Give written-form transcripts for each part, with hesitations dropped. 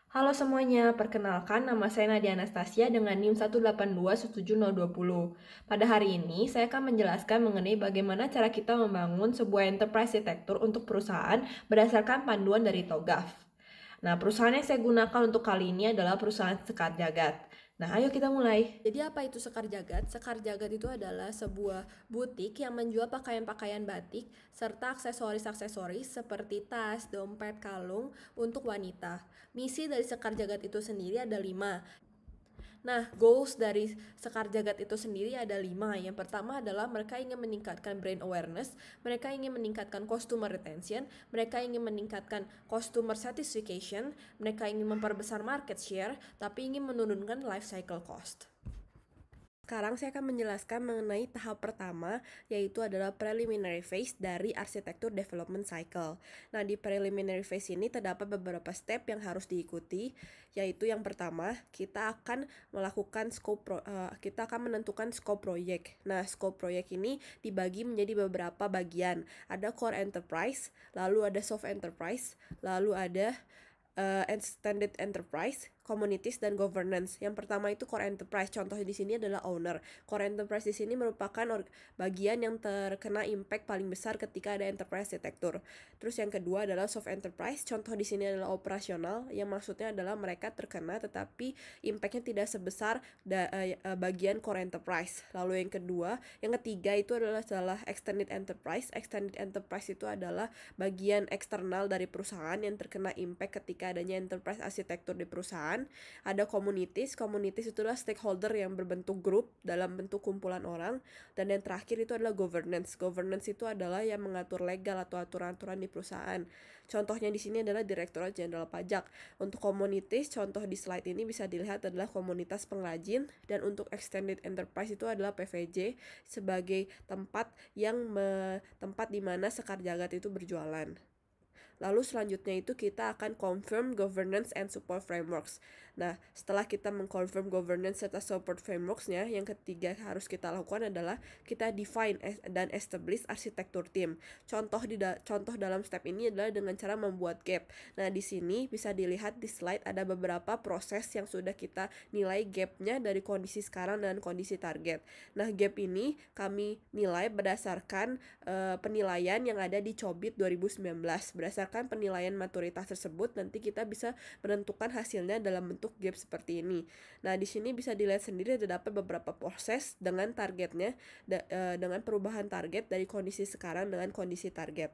Halo semuanya, perkenalkan nama saya Nadia Anastasia dengan NIM 182 17020. Pada hari ini, saya akan menjelaskan mengenai bagaimana cara kita membangun sebuah enterprise arsitektur untuk perusahaan berdasarkan panduan dari TOGAF. Nah, perusahaan yang saya gunakan untuk kali ini adalah perusahaan Sekar Jagad. Nah, ayo kita mulai. Jadi apa itu Sekar Jagad? Sekar Jagad itu adalah sebuah butik yang menjual pakaian-pakaian batik serta aksesoris-aksesoris seperti tas, dompet, kalung untuk wanita. Misi dari Sekar Jagad itu sendiri ada 5. Nah, goals dari Sekar Jagad itu sendiri ada 5. Yang pertama adalah mereka ingin meningkatkan brand awareness, mereka ingin meningkatkan customer retention, mereka ingin meningkatkan customer satisfaction, mereka ingin memperbesar market share, tapi ingin menurunkan life cycle cost. Sekarang saya akan menjelaskan mengenai tahap pertama, yaitu adalah preliminary phase dari arsitektur development cycle. Nah, di preliminary phase ini terdapat beberapa step yang harus diikuti, yaitu yang pertama, kita akan menentukan scope proyek. Nah, scope proyek ini dibagi menjadi beberapa bagian. Ada core enterprise, lalu ada soft enterprise, lalu ada extended enterprise, communities, dan governance. Yang pertama itu core enterprise. Contoh di sini adalah owner. Core enterprise di sini merupakan bagian yang terkena impact paling besar ketika ada enterprise arsitektur. Terus yang kedua adalah soft enterprise. Contoh di sini adalah operasional, yang maksudnya adalah mereka terkena tetapi impactnya tidak sebesar bagian core enterprise. Lalu yang ketiga itu adalah extended enterprise. Extended enterprise itu adalah bagian eksternal dari perusahaan yang terkena impact ketika adanya enterprise arsitektur di perusahaan. Ada communities itulah stakeholder yang berbentuk grup dalam bentuk kumpulan orang. Dan yang terakhir itu adalah governance itu adalah yang mengatur legal atau aturan-aturan di perusahaan. Contohnya di sini adalah Direktorat Jenderal Pajak. Untuk communities, contoh di slide ini bisa dilihat adalah komunitas pengrajin, dan untuk extended enterprise itu adalah PVJ sebagai tempat di mana Sekar Jagad itu berjualan. Lalu selanjutnya itu kita akan confirm governance and support frameworks. Nah, setelah kita mengconfirm governance serta support frameworksnya, yang ketiga harus kita lakukan adalah kita define dan establish arsitektur tim. Contoh dalam step ini adalah dengan cara membuat gap. Nah, di sini bisa dilihat di slide ada beberapa proses yang sudah kita nilai gapnya dari kondisi sekarang dan kondisi target. Nah, gap ini kami nilai berdasarkan penilaian yang ada di Cobit 2019. Berdasarkan penilaian maturitas tersebut, nanti kita bisa menentukan hasilnya dalam bentuk gap seperti ini. Nah, di sini bisa dilihat sendiri terdapat beberapa proses dengan targetnya, dengan perubahan target dari kondisi sekarang dengan kondisi target.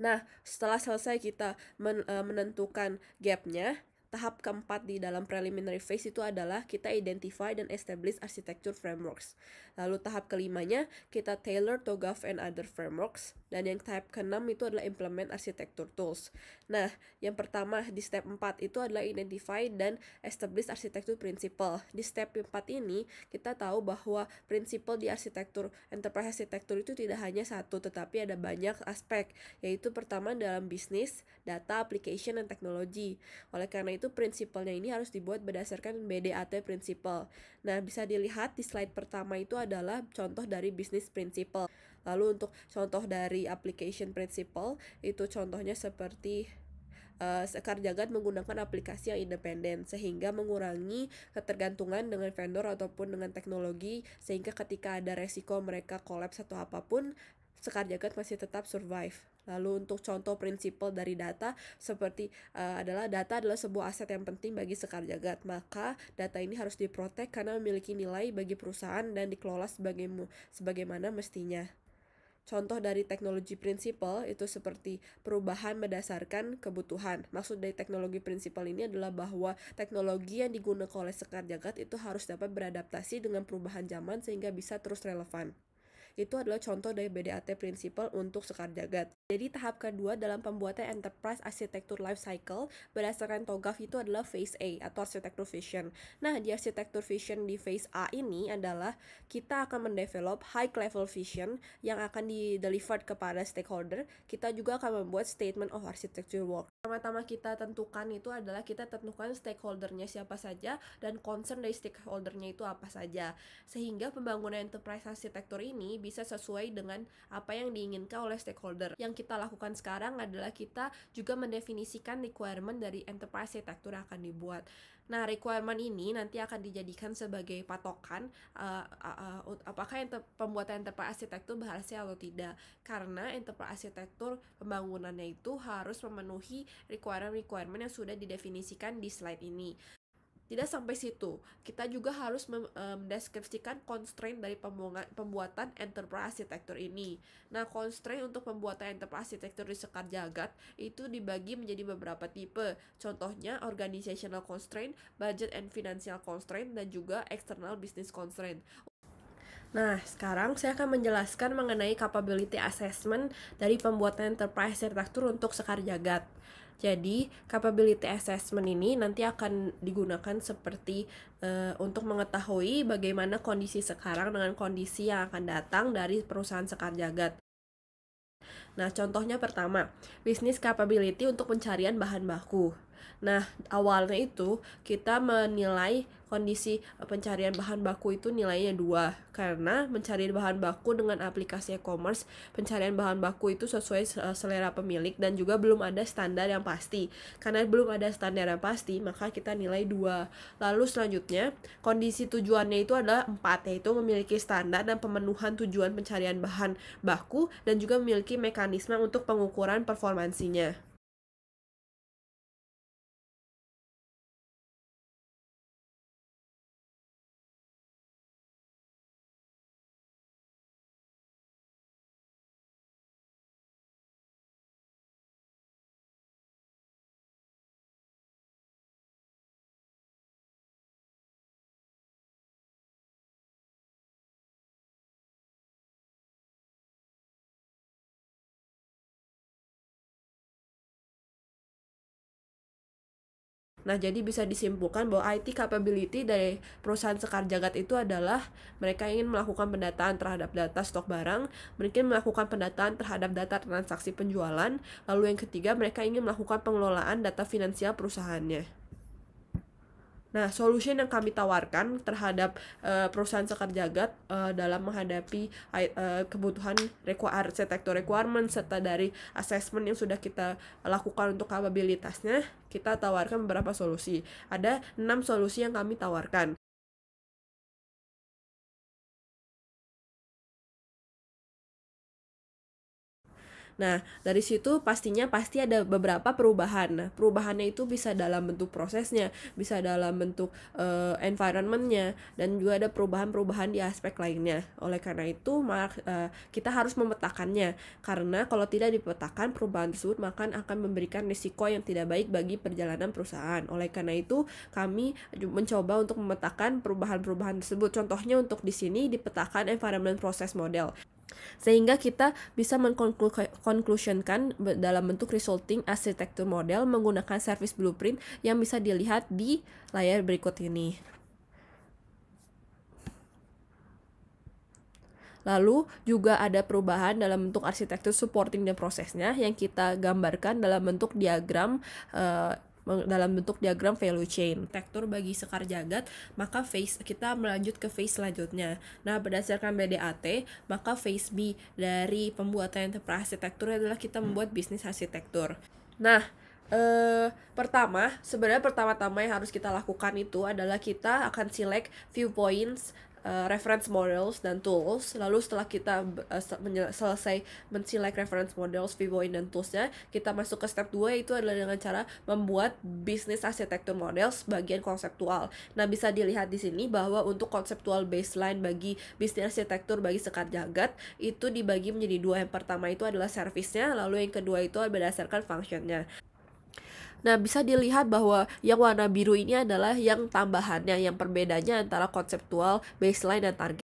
Nah, setelah selesai kita menentukan gapnya, tahap keempat di dalam preliminary phase itu adalah kita identify dan establish architecture frameworks. Lalu tahap kelimanya kita tailor TOGAF and other frameworks. Dan yang tahap keenam itu adalah implement architecture tools. Nah, yang pertama di step 4 itu adalah identify dan establish architecture principle. Di step 4 ini kita tahu bahwa prinsipal di arsitektur enterprise arsitektur itu tidak hanya satu, tetapi ada banyak aspek, yaitu pertama dalam bisnis, data, application, dan teknologi. Oleh karena itu prinsipalnya ini harus dibuat berdasarkan BDAT principle. Nah, bisa dilihat di slide pertama itu adalah contoh dari business principle. Lalu untuk contoh dari application principle itu contohnya seperti Sekar Jagad menggunakan aplikasi yang independen sehingga mengurangi ketergantungan dengan vendor ataupun dengan teknologi, sehingga ketika ada resiko mereka kolaps atau apapun, Sekar Jagad masih tetap survive. Lalu untuk contoh prinsipal dari data seperti data adalah sebuah aset yang penting bagi Sekar Jagad. Maka data ini harus diprotek karena memiliki nilai bagi perusahaan dan dikelola sebagaimana mestinya. Contoh dari teknologi prinsipal itu seperti perubahan berdasarkan kebutuhan. Maksud dari teknologi prinsipal ini adalah bahwa teknologi yang digunakan oleh Sekar Jagad itu harus dapat beradaptasi dengan perubahan zaman sehingga bisa terus relevan. Itu adalah contoh dari BDAT Principle untuk Sekar Jagad. Jadi tahap kedua dalam pembuatan Enterprise Architecture Life Cycle berdasarkan TOGAF itu adalah Phase A atau Architecture Vision. Nah, di Architecture Vision di Phase A ini adalah kita akan mendevelop high level vision yang akan di-delivered kepada stakeholder. Kita juga akan membuat Statement of Architecture Work. Pertama-tama kita tentukan itu adalah kita tentukan stakeholdernya siapa saja dan concern dari stakeholdernya itu apa saja. Sehingga pembangunan enterprise arsitektur ini bisa sesuai dengan apa yang diinginkan oleh stakeholder. Yang kita lakukan sekarang adalah kita juga mendefinisikan requirement dari enterprise architecture yang akan dibuat. Nah, requirement ini nanti akan dijadikan sebagai patokan apakah pembuatan enterprise architecture berhasil atau tidak. Karena enterprise architecture pembangunannya itu harus memenuhi requirement yang sudah didefinisikan di slide ini. Tidak sampai situ, kita juga harus mendeskripsikan constraint dari pembuatan enterprise architecture ini. Nah, constraint untuk pembuatan enterprise architecture di Sekar Jagad itu dibagi menjadi beberapa tipe. Contohnya organizational constraint, budget and financial constraint, dan juga external business constraint. Nah, sekarang saya akan menjelaskan mengenai capability assessment dari pembuatan enterprise architecture untuk Sekar Jagad. Jadi, capability assessment ini nanti akan digunakan seperti untuk mengetahui bagaimana kondisi sekarang dengan kondisi yang akan datang dari perusahaan Sekar Jagad. Nah, contohnya pertama, business capability untuk pencarian bahan baku. Nah, awalnya itu kita menilai kondisi pencarian bahan baku itu nilainya 2, karena mencari bahan baku dengan aplikasi e-commerce, pencarian bahan baku itu sesuai selera pemilik dan juga belum ada standar yang pasti. Karena belum ada standar yang pasti, maka kita nilai 2. Lalu selanjutnya, kondisi tujuannya itu adalah 4, yaitu memiliki standar dan pemenuhan tujuan pencarian bahan baku dan juga memiliki mekanisme untuk pengukuran performansinya. Nah, jadi bisa disimpulkan bahwa IT capability dari perusahaan Sekar Jagad itu adalah mereka ingin melakukan pendataan terhadap data stok barang, mereka melakukan pendataan terhadap data transaksi penjualan, lalu yang ketiga mereka ingin melakukan pengelolaan data finansial perusahaannya. Nah, solution yang kami tawarkan terhadap perusahaan Sekar Jagad dalam menghadapi kebutuhan arsitektur requirement serta dari assessment yang sudah kita lakukan untuk kapabilitasnya, kita tawarkan beberapa solusi. Ada 6 solusi yang kami tawarkan. Nah, dari situ pasti ada beberapa perubahan. Nah, perubahannya itu bisa dalam bentuk prosesnya, bisa dalam bentuk environmentnya, dan juga ada perubahan-perubahan di aspek lainnya. Oleh karena itu, kita harus memetakannya. Karena kalau tidak dipetakan perubahan tersebut, maka akan memberikan risiko yang tidak baik bagi perjalanan perusahaan. Oleh karena itu, kami mencoba untuk memetakan perubahan-perubahan tersebut. Contohnya untuk di sini dipetakan environment process model, sehingga kita bisa mengkonklusionkan dalam bentuk resulting architecture model menggunakan service blueprint yang bisa dilihat di layar berikut ini. Lalu juga ada perubahan dalam bentuk arsitektur supporting dan prosesnya yang kita gambarkan dalam bentuk diagram value chain. Arsitektur bagi Sekar Jagad, maka kita melanjut ke phase selanjutnya. Nah, berdasarkan BDAT, maka phase B dari pembuatan enterprise arsitektur adalah kita membuat bisnis arsitektur. Nah, pertama-tama yang harus kita lakukan itu adalah kita akan select viewpoints, reference models dan tools. Lalu setelah kita selesai men-select reference models, viewpoint dan toolsnya, kita masuk ke step 2, yaitu adalah dengan cara membuat business architecture models bagian konseptual. Nah, bisa dilihat di sini bahwa untuk konseptual baseline bagi business architecture bagi Sekar Jagad itu dibagi menjadi 2. Yang pertama itu adalah service-nya, lalu yang kedua itu berdasarkan function-nya. Nah, bisa dilihat bahwa yang warna biru ini adalah yang tambahannya, yang perbedaannya antara konseptual, baseline, dan target.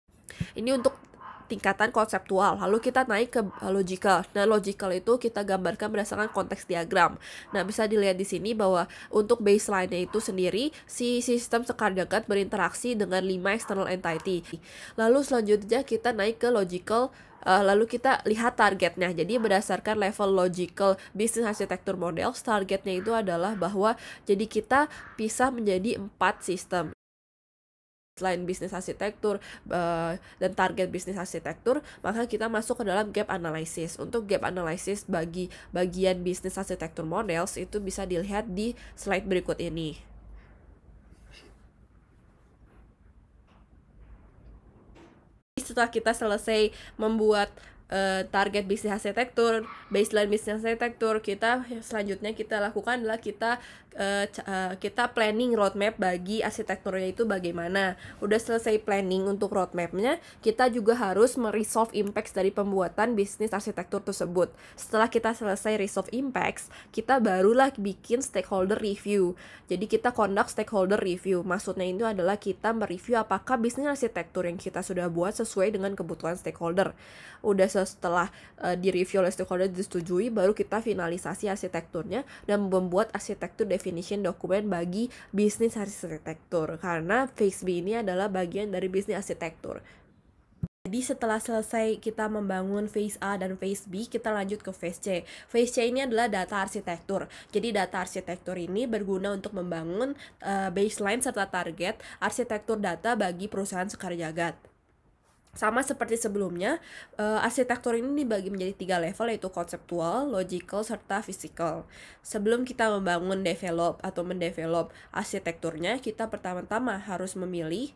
Ini untuk tingkatan konseptual. Lalu kita naik ke logical. Nah, logical itu kita gambarkan berdasarkan konteks diagram. Nah, bisa dilihat di sini bahwa untuk baseline-nya itu sendiri, si sistem Sekar Jagad berinteraksi dengan 5 external entity. Lalu selanjutnya kita naik ke logical, lalu kita lihat targetnya. Jadi berdasarkan level logical business architecture model, targetnya itu adalah bahwa jadi kita pisah menjadi 4 sistem. baseline bisnis arsitektur dan target bisnis arsitektur, maka kita masuk ke dalam gap analysis. Untuk gap analysis bagi bagian bisnis arsitektur models itu bisa dilihat di slide berikut ini. Setelah kita selesai membuat target bisnis arsitektur, baseline bisnis arsitektur, kita selanjutnya kita lakukan adalah kita planning roadmap bagi arsitekturnya itu bagaimana. Udah selesai planning untuk roadmapnya, kita juga harus meresolve impacts dari pembuatan bisnis arsitektur tersebut. Setelah kita selesai resolve impacts, kita barulah bikin stakeholder review. Jadi kita conduct stakeholder review. Maksudnya itu adalah kita mereview apakah bisnis arsitektur yang kita sudah buat sesuai dengan kebutuhan stakeholder. Udah setelah direview oleh stakeholder disetujui, baru kita finalisasi arsitekturnya dan membuat arsitektur definition dokumen bagi bisnis arsitektur, karena phase B ini adalah bagian dari bisnis arsitektur. Jadi setelah selesai kita membangun phase A dan phase B, kita lanjut ke phase C. Phase C ini adalah data arsitektur. Jadi data arsitektur ini berguna untuk membangun baseline serta target arsitektur data bagi perusahaan Sekar Jagad. Sama seperti sebelumnya, arsitektur ini dibagi menjadi 3 level, yaitu konseptual, logical, serta physical. Sebelum kita mendevelop arsitekturnya, kita pertama-tama harus memilih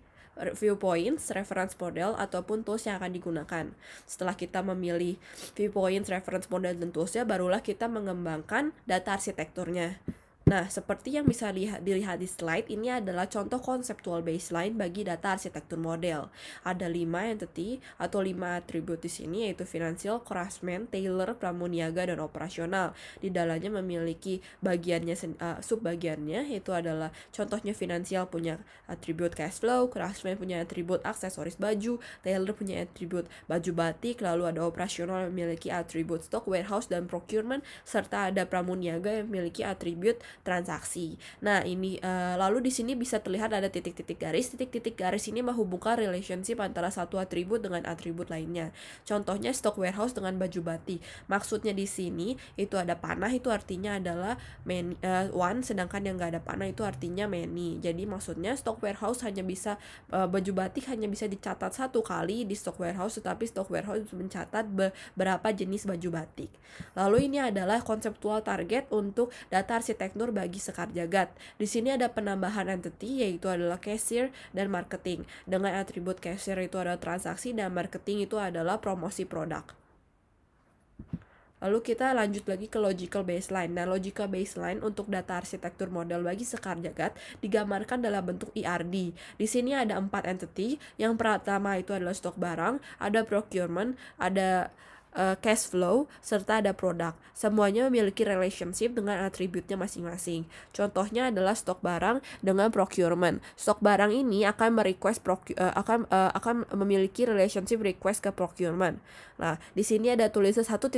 viewpoints, reference model, ataupun tools yang akan digunakan. Setelah kita memilih viewpoints, reference model, dan toolsnya, barulah kita mengembangkan data arsitekturnya. Nah, seperti yang bisa dilihat di slide, ini adalah contoh konseptual baseline bagi data arsitektur model. Ada 5 entity atau 5 atribut di sini, yaitu financial, craftsman, tailor, pramuniaga, dan operasional. Di dalamnya memiliki bagiannya subbagiannya, yaitu adalah contohnya financial punya atribut cash flow, craftsman punya atribut aksesoris baju, tailor punya atribut baju batik, lalu ada operasional yang memiliki atribut stock, warehouse, dan procurement, serta ada pramuniaga yang memiliki atribut transaksi. Nah, ini lalu di sini bisa terlihat ada titik-titik garis. Titik-titik garis ini menghubungkan relationship antara satu atribut dengan atribut lainnya. Contohnya stock warehouse dengan baju batik. Maksudnya di sini itu ada panah, itu artinya adalah one, sedangkan yang nggak ada panah itu artinya many. Jadi maksudnya stock warehouse hanya bisa baju batik hanya bisa dicatat 1 kali di stock warehouse, tetapi stock warehouse mencatat beberapa jenis baju batik. Lalu ini adalah konseptual target untuk data arsitektur bagi Sekar Jagad. Di sini ada penambahan entity, yaitu adalah cashier dan marketing. Dengan atribut cashier itu adalah transaksi dan marketing itu adalah promosi produk. Lalu kita lanjut lagi ke logical baseline. Nah, logical baseline untuk data arsitektur model bagi Sekar Jagad digambarkan dalam bentuk ERD. Di sini ada 4 entity. Yang pertama itu adalah stok barang, ada procurement, ada cash flow, serta ada produk. Semuanya memiliki relationship dengan atributnya masing-masing. Contohnya adalah stok barang dengan procurement. Stok barang ini akan akan memiliki relationship request ke procurement. Nah, di sini ada tulisan 1.1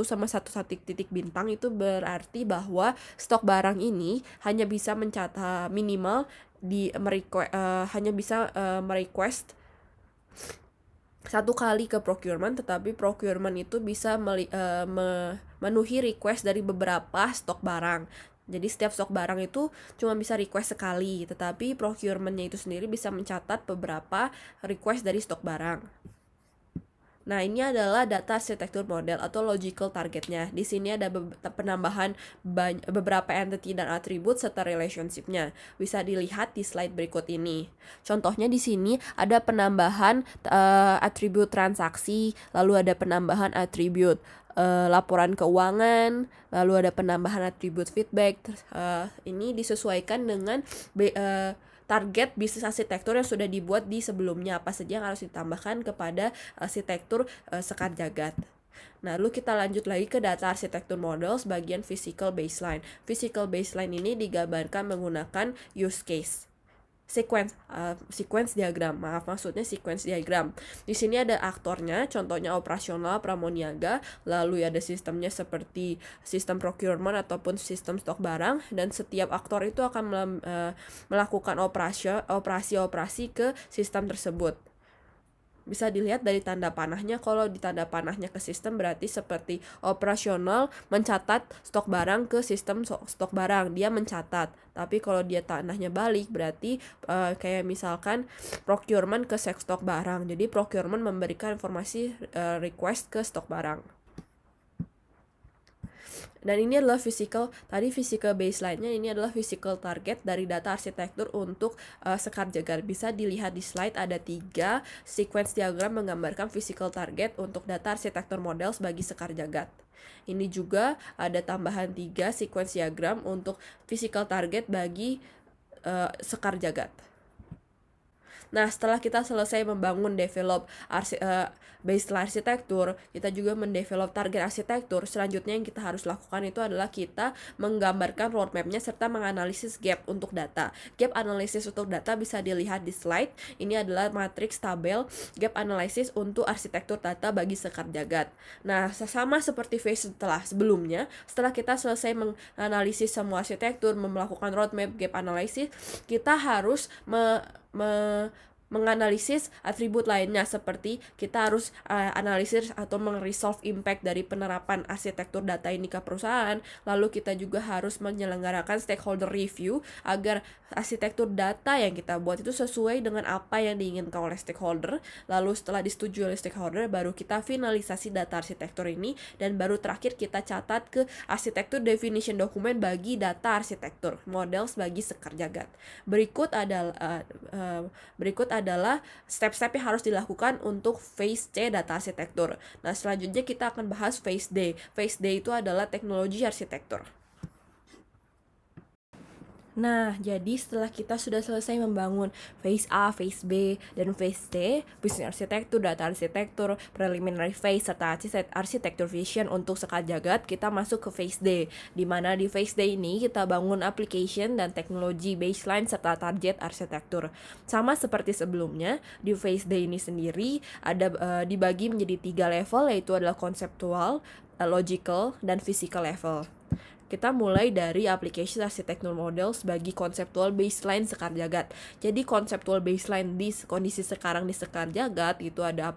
sama 1.1 bintang, itu berarti bahwa stok barang ini hanya bisa mencatat minimal hanya bisa merequest 1 kali ke procurement, tetapi procurement itu bisa memenuhi request dari beberapa stok barang. Jadi setiap stok barang itu cuma bisa request sekali, tetapi procurementnya itu sendiri bisa mencatat beberapa request dari stok barang. Nah, ini adalah data arsitektur model atau logical targetnya. Di sini ada penambahan beberapa entity dan atribut serta relationship-nya. Bisa dilihat di slide berikut ini. Contohnya di sini ada penambahan atribut transaksi, lalu ada penambahan atribut laporan keuangan, lalu ada penambahan atribut feedback. Ini disesuaikan dengan target bisnis arsitektur yang sudah dibuat di sebelumnya, apa saja yang harus ditambahkan kepada arsitektur Sekar Jagad. Nah, lalu kita lanjut lagi ke data arsitektur models bagian physical baseline. Physical baseline ini digambarkan menggunakan use case. Sequence diagram, maksudnya sequence diagram. Di sini ada aktornya, contohnya operasional, pramuniaga, lalu ada sistemnya seperti sistem procurement ataupun sistem stok barang, dan setiap aktor itu akan melakukan operasi ke sistem tersebut. Bisa dilihat dari tanda panahnya. Kalau di tanda panahnya ke sistem berarti seperti operasional mencatat stok barang ke sistem stok barang, dia mencatat. Tapi kalau dia tanahnya balik berarti kayak misalkan procurement ke stok barang. Jadi procurement memberikan informasi request ke stok barang. Dan ini adalah physical baseline-nya, ini adalah physical target dari data arsitektur untuk Sekar Jagad. Bisa dilihat di slide, ada 3 sequence diagram menggambarkan physical target untuk data arsitektur model bagi Sekar Jagad. Ini juga ada tambahan 3 sequence diagram untuk physical target bagi Sekar Jagad. Nah, setelah kita selesai membangun baseline arsitektur, kita juga mendevelop target arsitektur. Selanjutnya yang kita harus lakukan itu adalah kita menggambarkan roadmap-nya serta menganalisis gap untuk data. Gap analisis untuk data bisa dilihat di slide. Ini adalah matriks tabel gap analysis untuk arsitektur data bagi Sekar Jagad. Nah, sama seperti phase sebelumnya, setelah kita selesai menganalisis semua arsitektur, melakukan roadmap gap analysis, kita harus menganalisis atribut lainnya, seperti kita harus analisis atau meresolve impact dari penerapan arsitektur data ini ke perusahaan. Lalu kita juga harus menyelenggarakan stakeholder review agar arsitektur data yang kita buat itu sesuai dengan apa yang diinginkan oleh stakeholder. Lalu setelah disetujui oleh stakeholder, baru kita finalisasi data arsitektur ini, dan baru terakhir kita catat ke arsitektur definition dokumen bagi data arsitektur model bagi Sekar Jagad. Berikut adalah step-step yang harus dilakukan untuk phase C data arsitektur. Nah, selanjutnya kita akan bahas phase D. Phase D itu adalah teknologi arsitektur. Nah, jadi setelah kita sudah selesai membangun phase A, phase B, dan phase C, business arsitektur, data arsitektur, preliminary phase, serta arsitektur vision untuk Sekar Jagad, kita masuk ke phase D, di mana di phase D ini kita bangun application dan teknologi baseline serta target arsitektur. Sama seperti sebelumnya, di phase D ini sendiri ada dibagi menjadi 3 level, yaitu adalah conceptual, logical, dan physical level. Kita mulai dari application arsitektur model sebagai konseptual baseline Sekar Jagad. Jadi konseptual baseline di kondisi sekarang di Sekar Jagad itu ada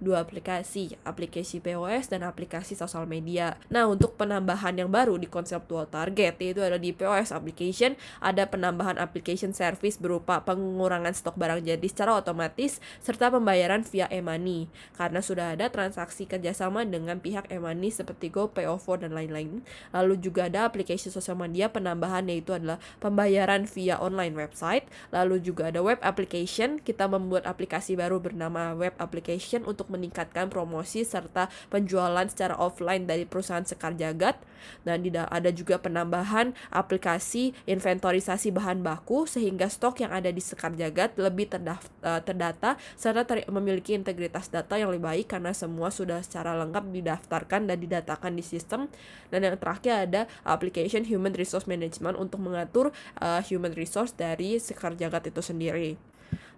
dua aplikasi POS dan aplikasi sosial media. Nah, untuk penambahan yang baru di konseptual target yaitu ada di POS application, ada penambahan application service berupa pengurangan stok barang jadi secara otomatis serta pembayaran via e-money karena sudah ada transaksi kerjasama dengan pihak e-money seperti GoPay, OVO, dan lain-lain. Lalu juga ada aplikasi sosial media penambahan, yaitu adalah pembayaran via online website. Lalu juga ada web application, kita membuat aplikasi baru bernama web application untuk meningkatkan promosi serta penjualan secara offline dari perusahaan Sekar Jagad. Dan ada juga penambahan aplikasi inventorisasi bahan baku sehingga stok yang ada di Sekar Jagad lebih terdata serta memiliki integritas data yang lebih baik karena semua sudah secara lengkap didaftarkan dan didatakan di sistem. Dan yang terakhir ada application human resource management untuk mengatur human resource dari Sekar Jagad itu sendiri.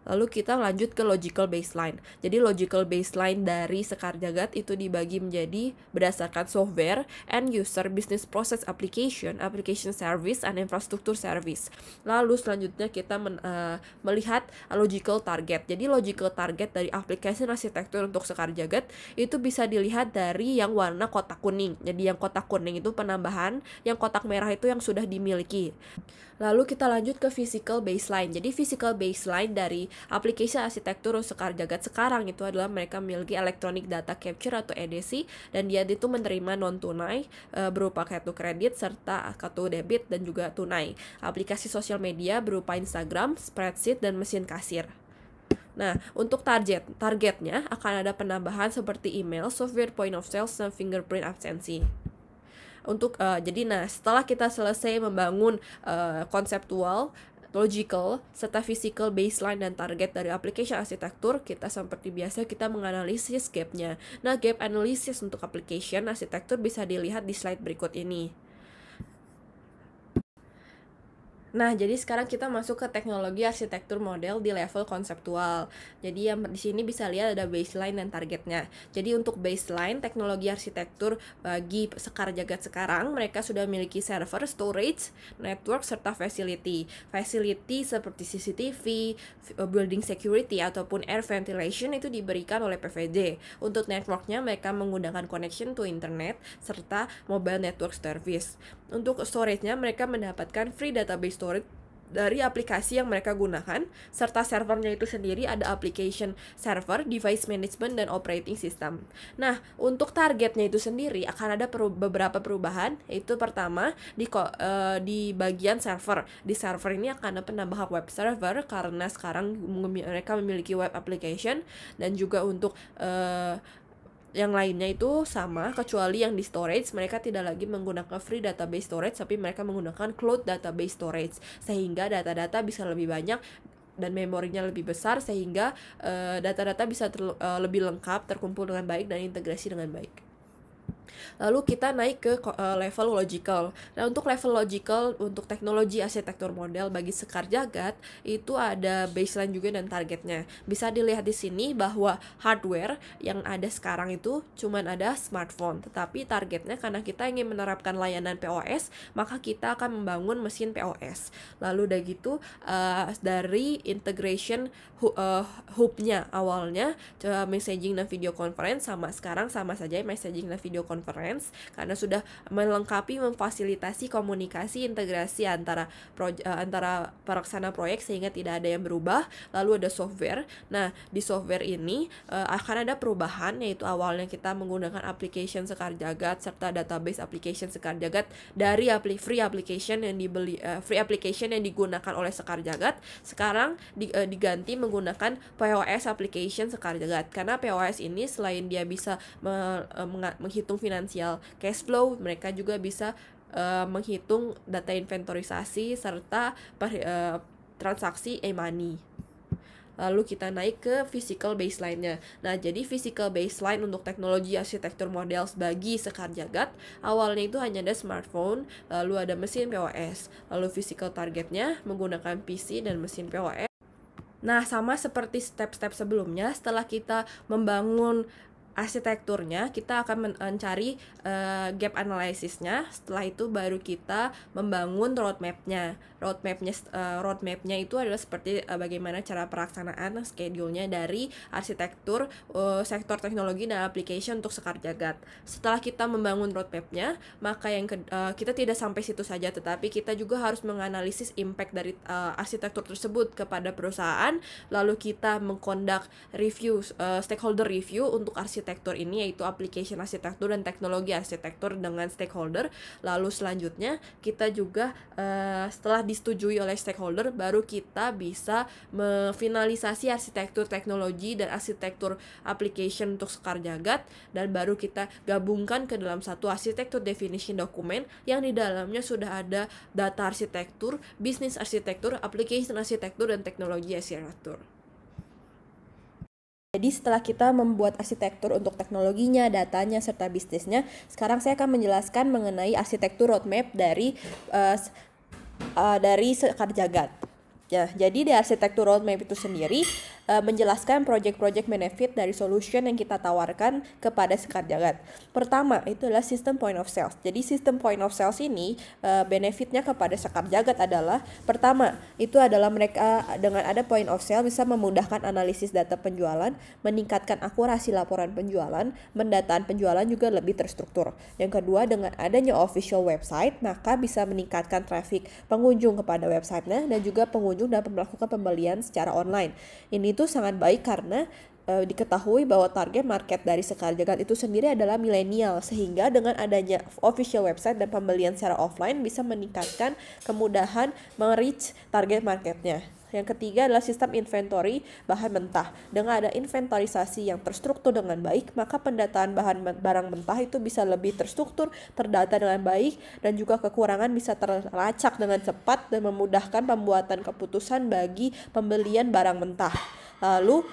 Lalu kita lanjut ke logical baseline. Jadi logical baseline dari Sekar Jagad itu dibagi menjadi berdasarkan software, end user, business process application, application service, and infrastructure service. Lalu selanjutnya kita melihat logical target. Jadi logical target dari application arsitektur untuk Sekar Jagad itu bisa dilihat dari yang warna kotak kuning. Jadi yang kotak kuning itu penambahan, yang kotak merah itu yang sudah dimiliki. Lalu kita lanjut ke physical baseline. Jadi physical baseline dari aplikasi arsitektur Sekar Jagad sekarang itu adalah mereka memiliki electronic data capture atau EDC, dan dia itu menerima non tunai berupa kartu kredit serta kartu debit dan juga tunai. Aplikasi sosial media berupa Instagram, spreadsheet, dan mesin kasir. Nah, untuk targetnya akan ada penambahan seperti email, software point of sale, dan fingerprint absensi. Setelah kita selesai membangun konseptual, logical, serta physical baseline dan target dari application arsitektur, kita seperti biasa kita menganalisis gap-nya. Nah, gap analysis untuk application arsitektur bisa dilihat di slide berikut ini. Nah, jadi sekarang kita masuk ke teknologi arsitektur model di level konseptual. Jadi yang di sini bisa lihat ada baseline dan targetnya. Jadi untuk baseline teknologi arsitektur bagi Sekar Jagad sekarang, mereka sudah memiliki server, storage, network, serta facility. Facility seperti CCTV, building security, ataupun air ventilation itu diberikan oleh PVJ. Untuk networknya mereka menggunakan connection to internet, serta mobile network service. Untuk storage-nya mereka mendapatkan free database storage dari aplikasi yang mereka gunakan, serta servernya itu sendiri ada application server, device management, dan operating system. Nah, untuk targetnya itu sendiri akan ada beberapa perubahan, yaitu pertama di bagian server. Di server ini akan ada penambahan web server karena sekarang mereka memiliki web application, dan juga untuk yang lainnya itu sama, kecuali yang di storage mereka tidak lagi menggunakan free database storage, tapi mereka menggunakan cloud database storage, sehingga data-data bisa lebih banyak dan memorinya lebih besar, sehingga data-data bisa lebih lengkap, terkumpul dengan baik, dan integrasi dengan baik. Lalu kita naik ke level logical. Nah, untuk level logical untuk teknologi arsitektur model bagi Sekar Jagad itu ada baseline juga dan targetnya. Bisa dilihat di sini bahwa hardware yang ada sekarang itu cuman ada smartphone, tetapi targetnya karena kita ingin menerapkan layanan POS, maka kita akan membangun mesin POS. Lalu udah gitu dari integration hubnya awalnya messaging dan video conference, sama sekarang sama saja messaging dan video conference, karena sudah melengkapi, memfasilitasi komunikasi integrasi antara pelaksana proyek sehingga tidak ada yang berubah. Lalu ada software. Nah, di software ini akan ada perubahan, yaitu awalnya kita menggunakan application Sekar Jagad serta database application Sekar Jagad dari free application yang digunakan oleh Sekar Jagad, sekarang diganti menggunakan POS application Sekar Jagad, karena POS ini selain dia bisa menghitung finansial cash flow, mereka juga bisa menghitung data inventorisasi serta transaksi e-money. Lalu kita naik ke physical baseline-nya. Nah, jadi physical baseline untuk teknologi arsitektur model bagi Sekar Jagad, awalnya itu hanya ada smartphone, lalu ada mesin POS. Lalu physical targetnya menggunakan PC dan mesin POS. Nah, sama seperti step-step sebelumnya, setelah kita membangun arsitekturnya, kita akan mencari gap analysisnya. Setelah itu baru kita membangun roadmapnya. Roadmapnya itu adalah seperti bagaimana cara pelaksanaan schedule-nya dari arsitektur sektor teknologi dan application untuk Sekar Jagad. Setelah kita membangun roadmapnya, maka kita tidak sampai situ saja, tetapi kita juga harus menganalisis impact dari arsitektur tersebut kepada perusahaan. Lalu kita mengconduct review, stakeholder review untuk arsitektur ini, yaitu application arsitektur dan teknologi arsitektur dengan stakeholder. Lalu selanjutnya kita juga setelah disetujui oleh stakeholder, baru kita bisa memfinalisasi arsitektur teknologi dan arsitektur application untuk Sekar Jagad, dan baru kita gabungkan ke dalam satu arsitektur definition dokumen yang di dalamnya sudah ada data arsitektur, bisnis arsitektur, application arsitektur, dan teknologi arsitektur. Jadi setelah kita membuat arsitektur untuk teknologinya, datanya, serta bisnisnya, sekarang saya akan menjelaskan mengenai arsitektur roadmap dari Sekar Jagad. Ya, jadi di arsitektur roadmap itu sendiri menjelaskan project-project benefit dari solution yang kita tawarkan kepada Sekar Jagad. Pertama, itu adalah sistem point of sales. Jadi sistem point of sales ini benefitnya kepada Sekar Jagad adalah, pertama, itu adalah mereka dengan ada point of sale bisa memudahkan analisis data penjualan, meningkatkan akurasi laporan penjualan, pendataan penjualan juga lebih terstruktur. Yang kedua, dengan adanya official website, maka bisa meningkatkan traffic pengunjung kepada websitenya, dan juga pengunjung dapat melakukan pembelian secara online. Ini itu sangat baik karena diketahui bahwa target market dari Sekar Jagad itu sendiri adalah milenial, sehingga dengan adanya official website dan pembelian secara offline bisa meningkatkan kemudahan reach target marketnya. Yang ketiga adalah sistem inventory bahan mentah. Dengan ada inventarisasi yang terstruktur dengan baik, maka pendataan barang mentah itu bisa lebih terstruktur, terdata dengan baik, dan juga kekurangan bisa terlacak dengan cepat dan memudahkan pembuatan keputusan bagi pembelian barang mentah. Lalu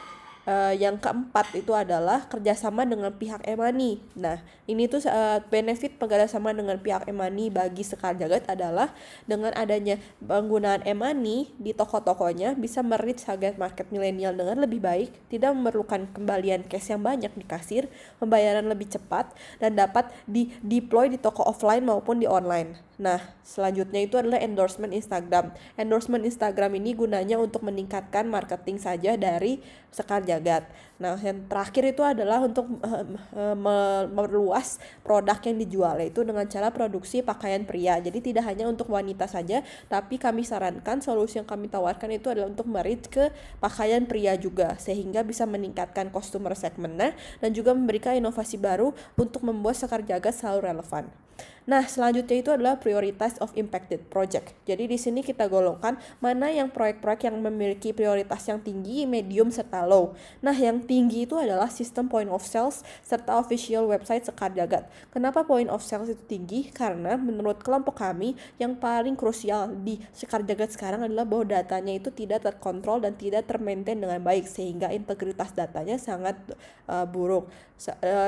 Yang keempat itu adalah kerjasama dengan pihak e-money. Nah, ini tuh benefit kerjasama dengan pihak e-money bagi Sekar Jagad adalah dengan adanya penggunaan e-money di toko-tokonya bisa mereach target market milenial dengan lebih baik, tidak memerlukan kembalian cash yang banyak di kasir, pembayaran lebih cepat, dan dapat di-deploy di toko offline maupun di online. Nah, selanjutnya itu adalah endorsement Instagram. Endorsement Instagram ini gunanya untuk meningkatkan marketing saja dari Sekar Jagad. Nah, yang terakhir itu adalah untuk meluas produk yang dijual, yaitu dengan cara produksi pakaian pria. Jadi tidak hanya untuk wanita saja, tapi kami sarankan solusi yang kami tawarkan itu adalah untuk mereach ke pakaian pria juga, sehingga bisa meningkatkan customer segmentnya dan juga memberikan inovasi baru untuk membuat Sekar Jagad selalu relevan. Nah, selanjutnya itu adalah prioritas of impacted project. Jadi di sini kita golongkan mana yang proyek-proyek yang memiliki prioritas yang tinggi, medium, serta low. Nah, yang tinggi itu adalah sistem point of sales serta official website Sekar Jagad. Kenapa point of sales itu tinggi? Karena menurut kelompok kami yang paling krusial di Sekar Jagad sekarang adalah bahwa datanya itu tidak terkontrol dan tidak termaintain dengan baik, sehingga integritas datanya sangat buruk.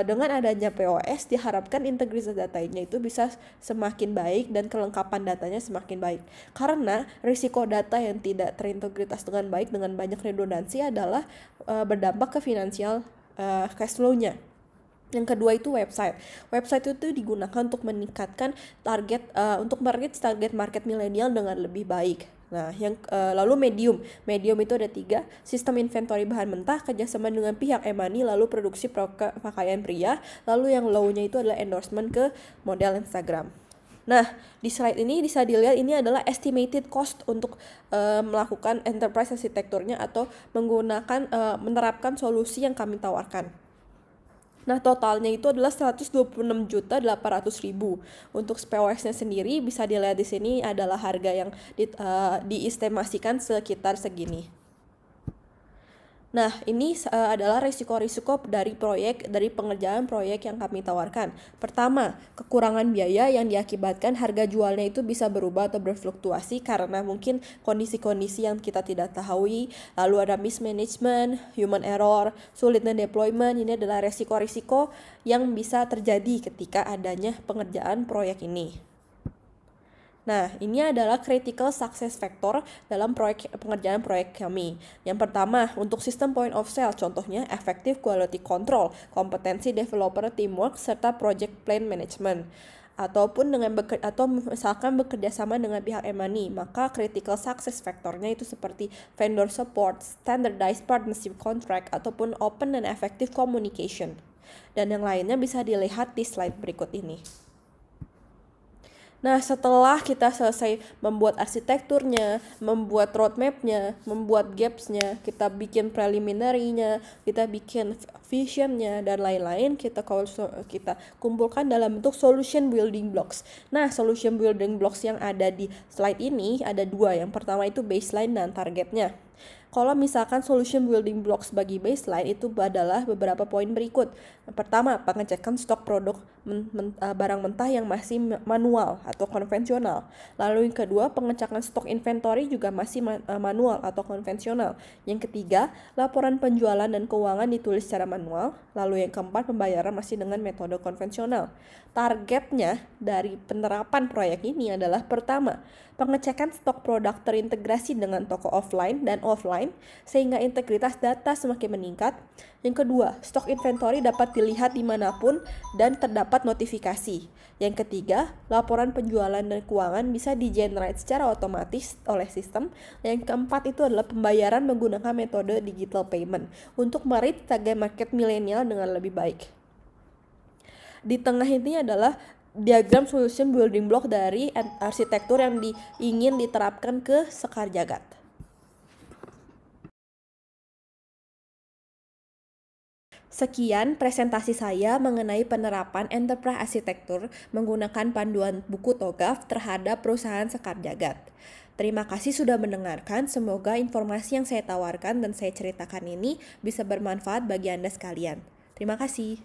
Dengan adanya POS diharapkan integritas datanya itu bisa semakin baik dan kelengkapan datanya semakin baik. Karena risiko data yang tidak terintegritas dengan baik dengan banyak redundansi adalah berdampak ke finansial cash flow-nya. Yang kedua itu website. Website itu digunakan untuk meningkatkan target untuk mereach target market milenial dengan lebih baik. Nah, lalu medium itu ada 3, sistem inventory bahan mentah, kerjasama dengan pihak e-money, lalu produksi pakaian pria, lalu yang low-nya itu adalah endorsement ke model Instagram. Nah, di slide ini bisa dilihat ini adalah estimated cost untuk melakukan enterprise arsitekturnya atau menerapkan solusi yang kami tawarkan. Nah, totalnya itu adalah 126.800.000. Untuk POS-nya sendiri bisa dilihat di sini adalah harga yang diestimasikan sekitar segini. Nah, ini adalah risiko-risiko dari pengerjaan proyek yang kami tawarkan. Pertama, kekurangan biaya yang diakibatkan harga jualnya itu bisa berubah atau berfluktuasi karena mungkin kondisi-kondisi yang kita tidak tahu. Lalu ada mismanagement, human error, sulitnya deployment. Ini adalah risiko-risiko yang bisa terjadi ketika adanya pengerjaan proyek ini. Nah, ini adalah critical success factor dalam pengerjaan proyek kami. Yang pertama, untuk sistem point of sale, contohnya effective quality control, kompetensi developer teamwork, serta project plan management. Ataupun misalkan bekerja sama dengan pihak e-money, maka critical success factornya itu seperti vendor support, standardized partnership contract, ataupun open and effective communication. Dan yang lainnya bisa dilihat di slide berikut ini. Nah, setelah kita selesai membuat arsitekturnya, membuat roadmap-nya, membuat gaps-nya, kita bikin preliminary-nya, kita bikin vision-nya, dan lain-lain, kita kumpulkan dalam bentuk solution building blocks. Nah, solution building blocks yang ada di slide ini ada 2. Yang pertama itu baseline dan targetnya. Kalau misalkan solution building blocks bagi baseline itu adalah beberapa poin berikut. Pertama, pengecekan stok produk barang mentah yang masih manual atau konvensional. Lalu yang kedua, pengecekan stok inventory juga masih manual atau konvensional. Yang ketiga, laporan penjualan dan keuangan ditulis secara manual. Lalu yang keempat, pembayaran masih dengan metode konvensional. Targetnya dari penerapan proyek ini adalah pertama, pengecekan stok produk terintegrasi dengan toko offline dan offline sehingga integritas data semakin meningkat. Yang kedua, stok inventory dapat dilihat dimanapun dan terdapat notifikasi. Yang ketiga, laporan penjualan dan keuangan bisa di-generate secara otomatis oleh sistem. Yang keempat itu adalah pembayaran menggunakan metode digital payment untuk mereach target market milenial dengan lebih baik. Di tengah ini adalah diagram solution building block dari arsitektur yang ingin diterapkan ke Sekar Jagad. Sekian presentasi saya mengenai penerapan enterprise arsitektur menggunakan panduan buku TOGAF terhadap perusahaan Sekar Jagad. Terima kasih sudah mendengarkan. Semoga informasi yang saya tawarkan dan saya ceritakan ini bisa bermanfaat bagi Anda sekalian. Terima kasih.